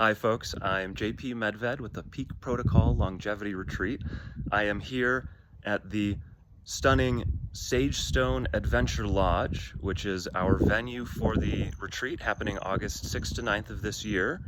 Hi folks, I'm JP Medved with the Peak Protocol Longevity Retreat. I am here at the stunning Sagestone Adventure Lodge, which is our venue for the retreat happening August 6th to 9th of this year.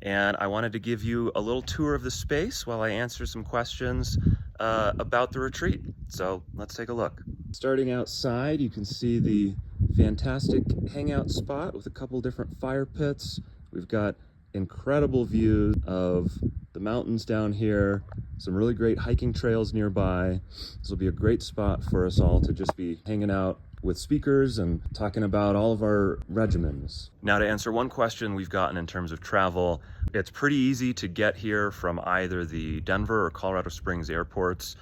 And I wanted to give you a little tour of the space while I answer some questions about the retreat. So let's take a look. Starting outside, you can see the fantastic hangout spot with a couple different fire pits. We've got incredible views of the mountains down here, some really great hiking trails nearby. This will be a great spot for us all to just be hanging out with speakers and talking about all of our regimens. Now, to answer one question we've gotten in terms of travel, it's pretty easy to get here from either the Denver or Colorado Springs airports.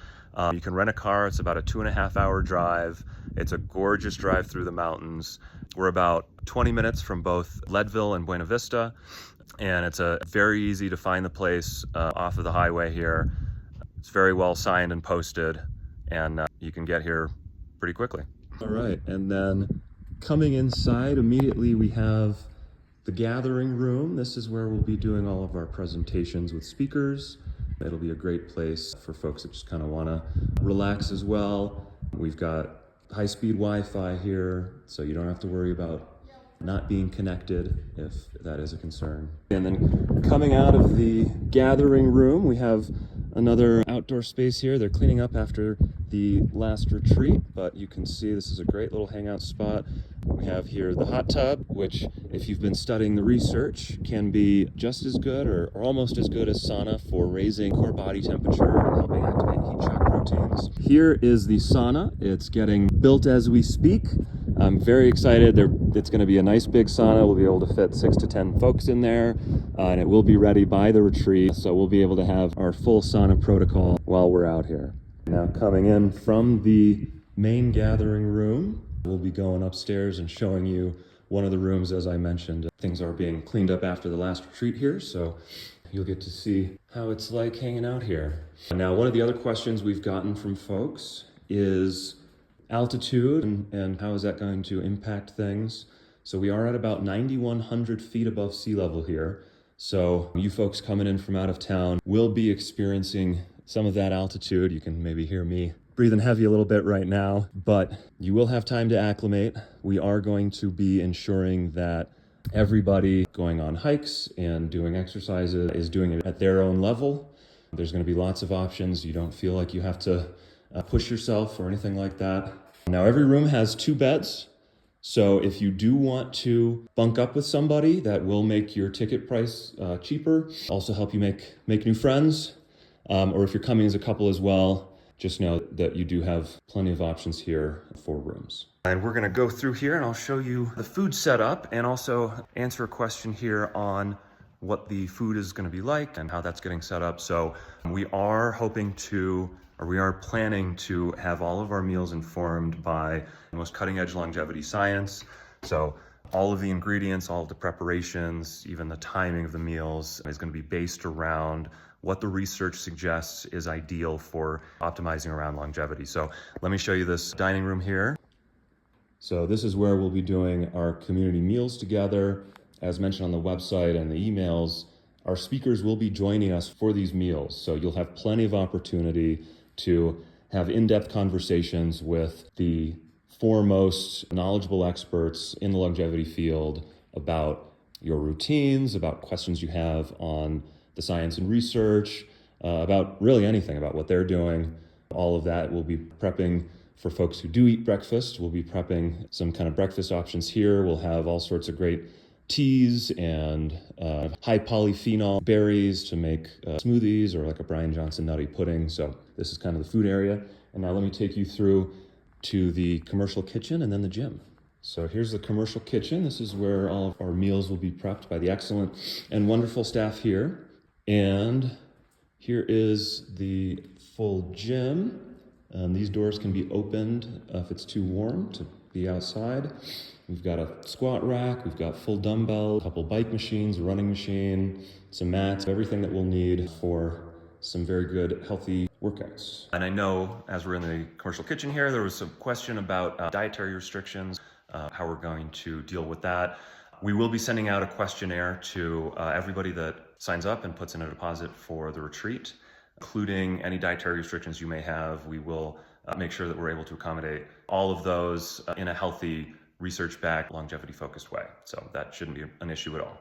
You can rent a car. It's about a 2.5-hour drive. It's a gorgeous drive through the mountains. We're about 20 minutes from both Leadville and Buena Vista, and it's a very easy to find the place off of the highway here. It's very well signed and posted, and you can get here pretty quickly. All right, and then coming inside immediately we have the gathering room. This is where we'll be doing all of our presentations with speakers. It'll be a great place for folks that just kind of want to relax as well. We've got high-speed Wi-Fi here, so you don't have to worry about not being connected if that is a concern. And then coming out of the gathering room, we have another outdoor space here. They're cleaning up after the last retreat, but you can see this is a great little hangout spot. We have here the hot tub, which if you've been studying the research can be just as good or almost as good as sauna for raising core body temperature and helping activate heat shock proteins. Here is the sauna. It's getting built as we speak. I'm very excited. It's going to be a nice big sauna. We'll be able to fit 6 to 10 folks in there, and it will be ready by the retreat. So we'll be able to have our full sauna protocol while we're out here. Now coming in from the main gathering room, we'll be going upstairs and showing you one of the rooms. As I mentioned, things are being cleaned up after the last retreat here, so you'll get to see how it's like hanging out here. Now, one of the other questions we've gotten from folks is altitude and how is that going to impact things. So we are at about 9,100 feet above sea level here. So you folks coming in from out of town will be experiencing some of that altitude. You can maybe hear me breathing heavy a little bit right now, but you will have time to acclimate. We are going to be ensuring that everybody going on hikes and doing exercises is doing it at their own level. There's going to be lots of options. You don't feel like you have to push yourself or anything like that. Now, every room has 2 beds. So if you do want to bunk up with somebody, that will make your ticket price cheaper, also help you make new friends. Or if you're coming as a couple as well, just know that you do have plenty of options here for rooms. And we're gonna go through here and I'll show you the food setup and also answer a question here on what the food is gonna be like and how that's getting set up. So we are planning to have all of our meals informed by the most cutting edge longevity science. So all of the ingredients, all of the preparations, even the timing of the meals is going to be based around what the research suggests is ideal for optimizing around longevity. So let me show you this dining room here. So this is where we'll be doing our community meals together. As mentioned on the website and the emails, our speakers will be joining us for these meals. So you'll have plenty of opportunity to have in-depth conversations with the foremost knowledgeable experts in the longevity field about your routines, about questions you have on the science and research, about really anything, about what they're doing. All of that we'll be prepping for folks who do eat breakfast. We'll be prepping some kind of breakfast options here. We'll have all sorts of great teas and high polyphenol berries to make smoothies or like a Brian Johnson nutty pudding. So this is kind of the food area. And now let me take you through to the commercial kitchen and then the gym. So here's the commercial kitchen. This is where all of our meals will be prepped by the excellent and wonderful staff here. And here is the full gym. These doors can be opened if it's too warm to be outside. We've got a squat rack, we've got full dumbbell, a couple bike machines, a running machine, some mats, everything that we'll need for some very good, healthy workouts. And I know as we're in the commercial kitchen here, there was some question about dietary restrictions, how we're going to deal with that. We will be sending out a questionnaire to everybody that signs up and puts in a deposit for the retreat, including any dietary restrictions you may have. We will make sure that we're able to accommodate all of those in a healthy, research-backed, longevity-focused way. So that shouldn't be an issue at all.